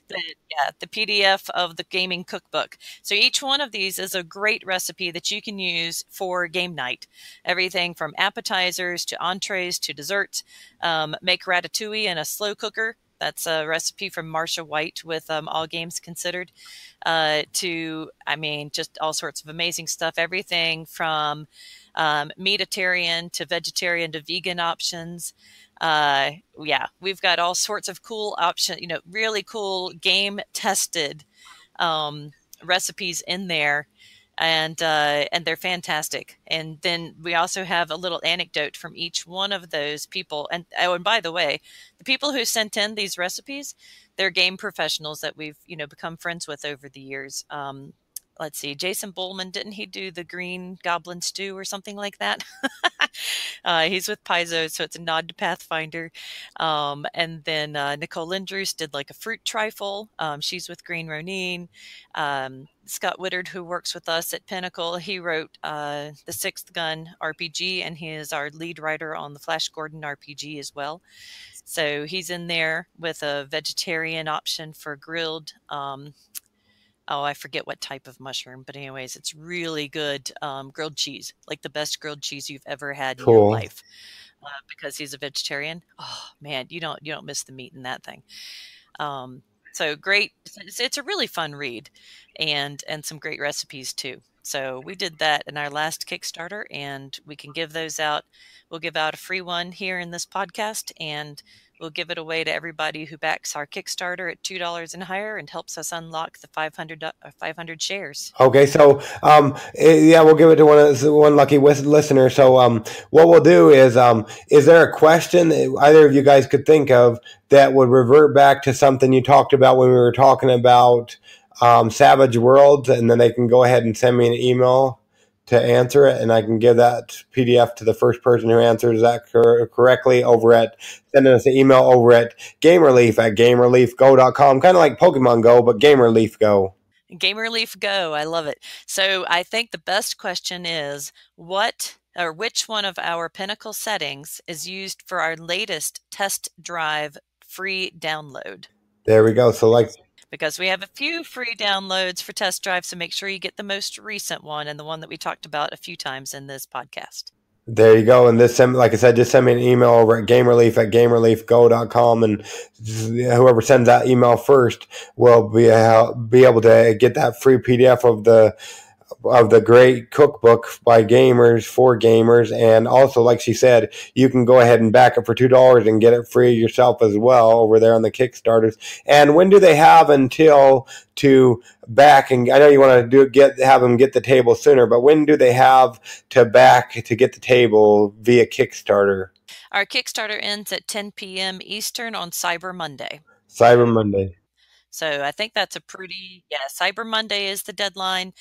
The PDF of the gaming cookbook. So each one of these is a great recipe that you can use for game night. Everything from appetizers to entrees to desserts. Make ratatouille in a slow cooker. That's a recipe from Marsha White with All Games Considered. Just all sorts of amazing stuff. Everything from meatitarian to vegetarian to vegan options. We've got all sorts of cool options, really cool game tested recipes in there. And they're fantastic. And then we also have a little anecdote from each one of those people. And by the way, the people who sent in these recipes, they're game professionals that we've become friends with over the years. Let's see, Jason Bullman, didn't he do the green goblin stew or something like that? He's with Paizo, so it's a nod to Pathfinder. And then Nicole Lindrus did like a fruit trifle. She's with Green Ronin. Scott Wittard, who works with us at Pinacle, he wrote the Sixth Gun RPG, and he is our lead writer on the Flash Gordon RPG as well. So he's in there with a vegetarian option for grilled. I forget what type of mushroom, but anyways, it's really good grilled cheese, like the best grilled cheese you've ever had in your life. Because he's a vegetarian. Oh man, you don't miss the meat in that thing. So great. It's a really fun read, and some great recipes too. So we did that in our last Kickstarter, and we can give those out. We'll give out a free one here in this podcast, and we'll give it away to everybody who backs our Kickstarter at $2 and higher and helps us unlock the 500 shares. Okay, so yeah, we'll give it to one lucky listener. So what we'll do is there a question that either of you guys could think of that would revert back to something you talked about when we were talking about Savage Worlds, and then they can go ahead and send me an email to answer it, and I can give that PDF to the first person who answers that correctly sending us an email over at gamerleaf@gamerleafgo.com, kind of like Pokemon Go, but Gamerleaf Go. Gamerleaf Go, I love it. So I think the best question is which one of our Pinacle settings is used for our latest test drive free download? There we go. So because we have a few free downloads for test drive, so make sure you get the most recent one and the one that we talked about a few times in this podcast. There you go. And like I said, just send me an email over at gamerleaf@gamerleafgo.com, and whoever sends that email first will be able to get that free PDF of the great cookbook by gamers for gamers. And also, like she said, you can go ahead and back it for $2 and get it free yourself as well over there on the Kickstarters. And when do they have until to back? And I know you want to have them get the table sooner, but when do they have to back to get the table via Kickstarter? Our Kickstarter ends at 10 p.m. Eastern on Cyber Monday. Cyber Monday. So I think that's Cyber Monday is the deadline.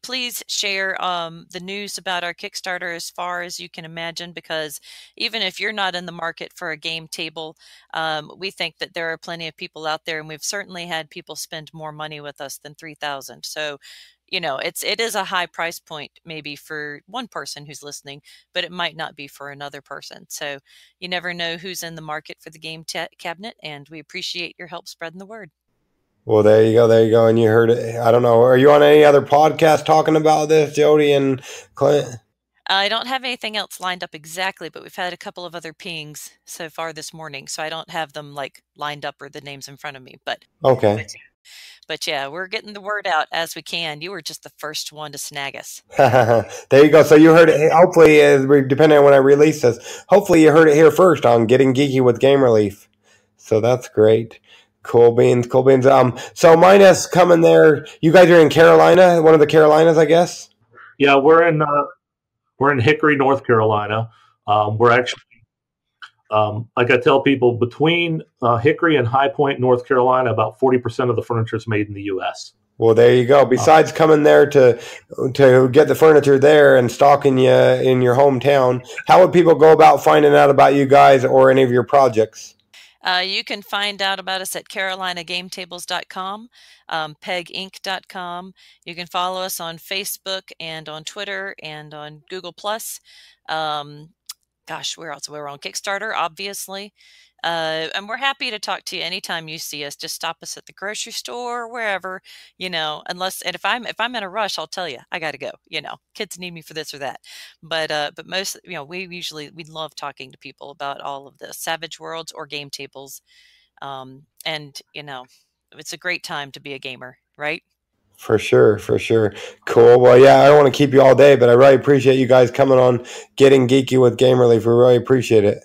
Please share the news about our Kickstarter as far as you can imagine, because even if you're not in the market for a game table, we think that there are plenty of people out there, and we've certainly had people spend more money with us than $3,000. So, it is a high price point maybe for one person who's listening, but it might not be for another person. So you never know who's in the market for the game cabinet, and we appreciate your help spreading the word. Well, there you go. And you heard it. I don't know. Are you on any other podcast talking about this, Jodi and Clint? I don't have anything else lined up exactly, but we've had a couple of other pings so far this morning, so I don't have them lined up or the names in front of me. But okay. But yeah, we're getting the word out as we can. You were just the first one to snag us. There you go. So you heard it. Hopefully, depending on when I release this, hopefully you heard it here first on Getting Geeky with Gamerleaf. So that's great. Cool beans. So Minus coming there. You guys are in Carolina, one of the Carolinas, I guess. Yeah, we're in Hickory, North Carolina. We're actually, like I tell people, between Hickory and High Point, North Carolina, about 40% of the furniture is made in the U.S. Well, there you go. Besides coming there to get the furniture there and stocking you in your hometown, how would people go about finding out about you guys or any of your projects? You can find out about us at carolinagametable.com, peginc.com. You can follow us on Facebook and on Twitter and on Google+. Where else? We're on Kickstarter, obviously. And we're happy to talk to you anytime you see us. Just stop us at the grocery store or wherever, and if I'm in a rush, I'll tell you, I got to go, kids need me for this or that. But most, we love talking to people about all of this, Savage Worlds or game tables. And it's a great time to be a gamer, right? For sure. Cool. Well, yeah, I don't want to keep you all day, but I really appreciate you guys coming on Getting Geeky with Gamerleaf. We really appreciate it.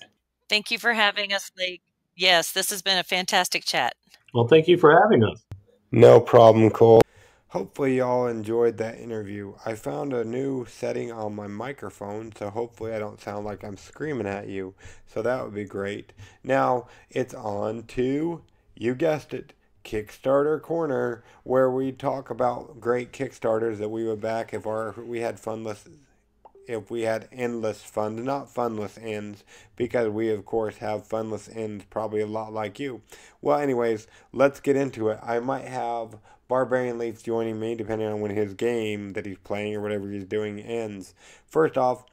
Thank you for having us, Blake. Yes, this has been a fantastic chat. Well, thank you for having us. No problem, Cole. Hopefully y'all enjoyed that interview. I found a new setting on my microphone, so hopefully I don't sound like I'm screaming at you. So that would be great. Now, it's on to, you guessed it, Kickstarter Corner, where we talk about great Kickstarters that we would back if we had endless fun, not funless ends, because we of course have funless ends, probably a lot like you. Well, anyways, let's get into it. I might have Barbarian Leaf joining me depending on when his game that he's playing or whatever he's doing ends. First off,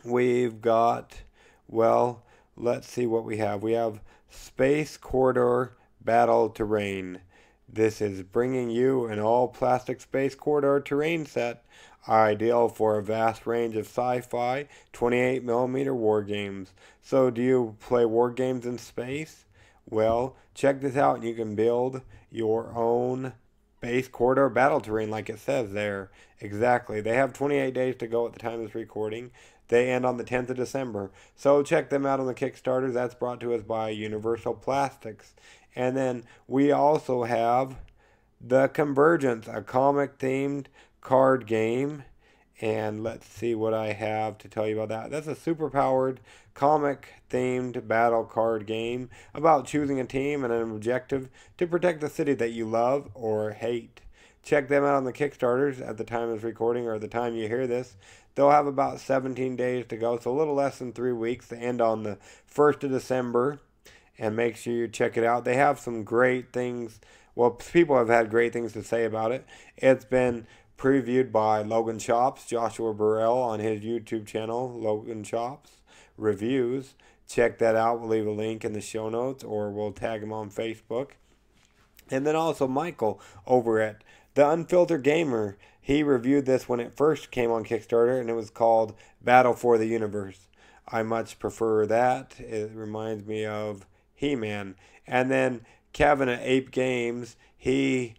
we've got, let's see what we have. We have Space Corridor Battle Terrain. This is bringing you an all-plastic Space Corridor terrain set, ideal for a vast range of sci-fi 28mm war games. So do you play war games in space? Well, check this out. You can build your own Space Corridor battle terrain like it says there. Exactly. They have 28 days to go at the time of this recording. They end on the 10th of December. So check them out on the Kickstarter. That's brought to us by Universal Plastics. And then we also have The Convergence, a comic-themed card game. And let's see what I have to tell you about that. That's a super-powered, comic-themed battle card game about choosing a team and an objective to protect the city that you love or hate. Check them out on the Kickstarters at the time of this recording or the time you hear this. They'll have about 17 days to go, so a little less than 3 weeks. They end on the 1st of December. And make sure you check it out. They have some great things. Well, people have had great things to say about it. It's been previewed by Logan Chops, Joshua Burrell on his YouTube channel, Logan Chops Reviews. Check that out. We'll leave a link in the show notes or we'll tag him on Facebook. And then also Michael over at The Unfiltered Gamer. He reviewed this when it first came on Kickstarter and it was called Battle for the Universe. I much prefer that. It reminds me of He-Man. And then Kevin at Ape Games, he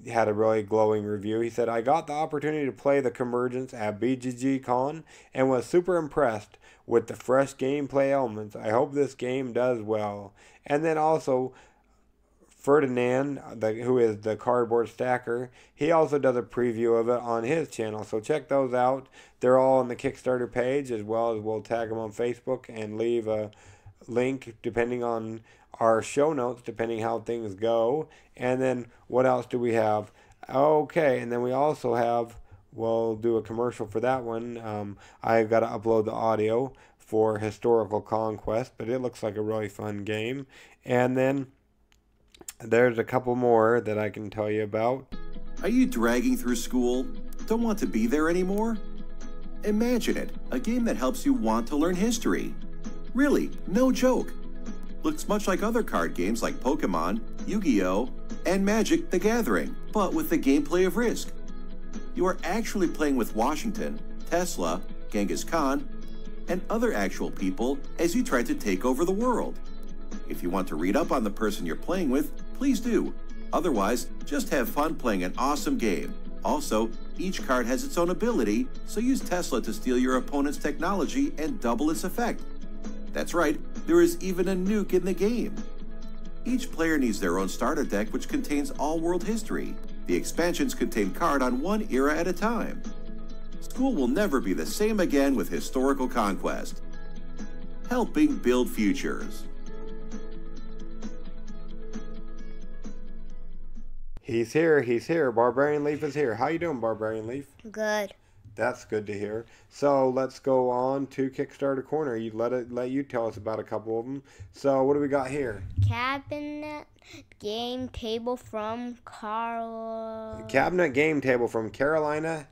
had a really glowing review. He said, I got the opportunity to play The Convergence at BGG Con and was super impressed with the fresh gameplay elements. I hope this game does well. And then also Ferdinand, who is the cardboard stacker, he also does a preview of it on his channel. So check those out. They're all on the Kickstarter page, as well as we'll tag them on Facebook and leave a link depending on our show notes, depending how things go. And then what else do we have? Okay, and then we also have, we'll do a commercial for that one. I've got to upload the audio for Historical Conquest, but it looks like a really fun game. And then there's a couple more that I can tell you about. Are you dragging through school? Don't want to be there anymore? Imagine it, a game that helps you want to learn history. Really, no joke. Looks much like other card games like Pokemon, Yu-Gi-Oh!, and Magic: The Gathering, but with the gameplay of Risk. You are actually playing with Washington, Tesla, Genghis Khan, and other actual people as you try to take over the world. If you want to read up on the person you're playing with, please do. Otherwise, just have fun playing an awesome game. Also, each card has its own ability, so use Tesla to steal your opponent's technology and double its effect. That's right, there is even a nuke in the game. Each player needs their own starter deck, which contains all world history. The expansions contain card on one era at a time. School will never be the same again with Historical Conquest. Helping build futures. He's here. Barbarian Leaf is here. How you doing, Barbarian Leaf? Good. That's good to hear. So let's go on to Kickstarter Corner. You let you tell us about a couple of them. So what do we got here? Cabinet game table from Carl. Cabinet game table from Carolina.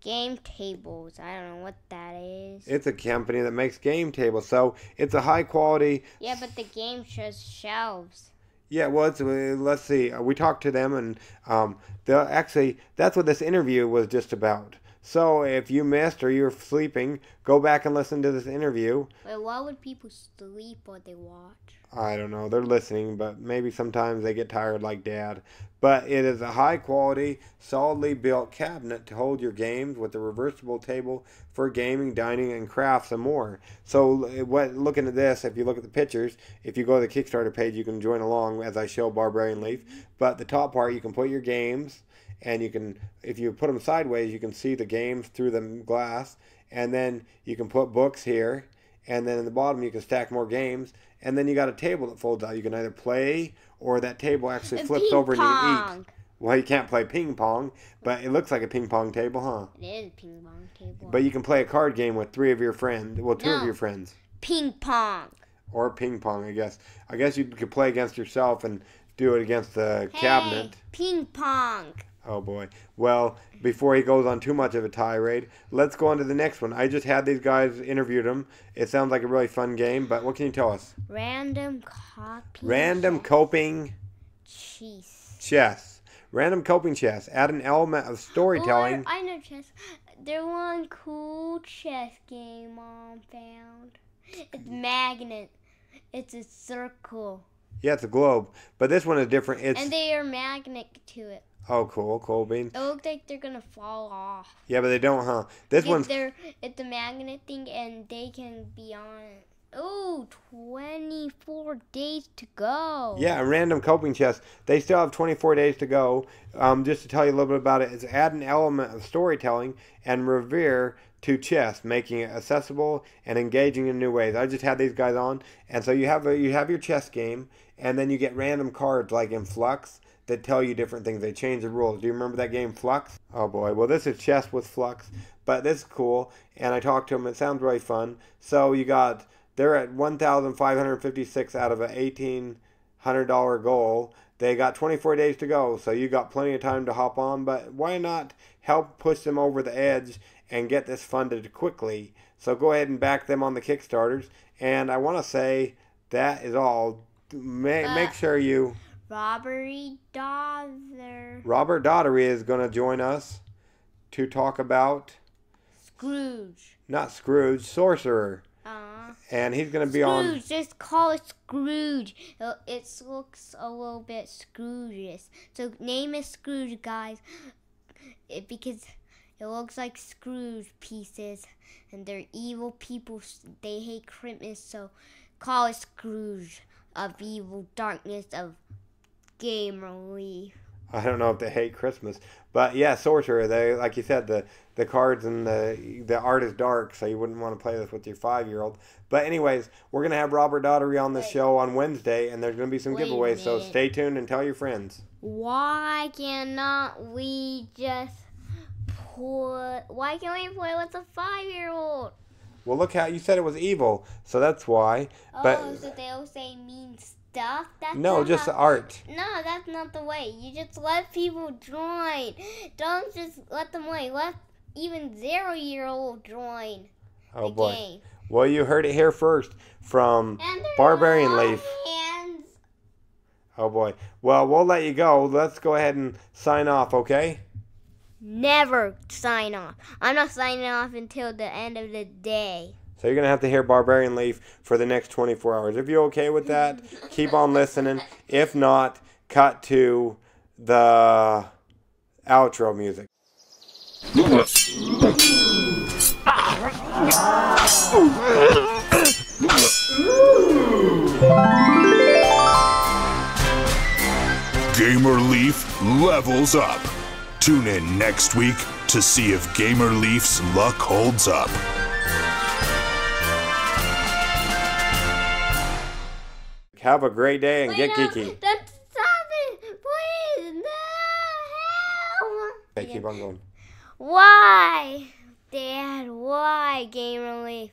Game tables. I don't know what that is. It's a company that makes game tables. So it's a high quality. Yeah, but the game shows shelves. Yeah, well, let's see. We talked to them, and actually, that's what this interview was just about. So if you missed or you're sleeping, go back and listen to this interview. Wait, why would people sleep while they watch? I don't know. They're listening, but maybe sometimes they get tired like Dad. But it is a high-quality, solidly built cabinet to hold your games with a reversible table for gaming, dining, and crafts and more. So looking at this, if you look at the pictures, if you go to the Kickstarter page, you can join along as I show Barbarian Leaf. But the top part, you can put your games, and you can, if you put them sideways, you can see the games through the glass. And then you can put books here. And then in the bottom, you can stack more games. And then you got a table that folds out. You can either play or that table actually flips over and you can eat. Well, you can't play ping pong, but it looks like a ping pong table, huh? It is a ping pong table. But you can play a card game with three of your friends. Well, two of your friends. Ping pong. Or ping pong, I guess. I guess you could play against yourself and do it against the cabinet. Ping pong. Oh, boy. Well, before he goes on too much of a tirade, let's go on to the next one. I just had these guys, interviewed them. It sounds like a really fun game, but what can you tell us? Random coping. Random coping chess. Random coping chess. Add an element of storytelling. Or, I know chess. There's one cool chess game Mom found. It's magnet. It's a circle. Yeah, it's a globe. But this one is different. And they are magnet to it. Oh, cool, cool beans. It looks like they're gonna fall off. Yeah, but they don't, huh? This one's... It's a magnet thing, and they can be on... Oh, 24 days to go. Yeah, a random coping chest. They still have 24 days to go. Just to tell you a little bit about it, it's add an element of storytelling and revere to chess, making it accessible and engaging in new ways. I just had these guys on, and so you have your chess game, and then you get random cards like in Flux that tell you different things. They change the rules. Do you remember that game Flux? Oh boy. Well, this is chess with Flux, but this is cool, and I talked to them. It sounds really fun. So they're at 1,556 out of an $1,800 goal. They got 24 days to go, so you got plenty of time to hop on, but why not help push them over the edge and get this funded quickly? So go ahead and back them on the Kickstarters, and I want to say that is all. Make sure you... Robert Daughtery is going to join us to talk about... Scrooge. Not Scrooge, Sorcerer. And he's going to be on... Scrooge, just call it Scrooge. It looks a little bit Scrooge-ish. So name it Scrooge, guys. Because it looks like Scrooge pieces. And they're evil people. They hate Christmas. So call it Scrooge of evil darkness of game relief. I don't know if they hate Christmas. But yeah, Sorcerer, they, like you said, the cards and the art is dark, so you wouldn't want to play this with your 5-year-old. But anyways, we're going to have Robert Daughtery on the show on Wednesday, and there's going to be some giveaways, so stay tuned and tell your friends. Why cannot we just why can't we play with a 5-year-old? Well, look how you said it was evil, so that's why. Oh, so they'll say mean stuff? No, just the art. No, that's not the way. You just let people join. Don't just let them wait. Let even 0-year-old join the game. Well, you heard it here first from Barbarian Leaf. Hands. Oh boy. Well, we'll let you go. Let's go ahead and sign off, okay? Never sign off. I'm not signing off until the end of the day. So you're going to have to hear Barbarian Leaf for the next 24 hours. If you're okay with that, keep on listening. If not, cut to the outro music. Gamer Leaf levels up. Tune in next week to see if Gamer Leaf's luck holds up. Have a great day and get geeky. Stop it, please. No. Okay, keep on going. Why, Dad? Why, Gamer Leaf?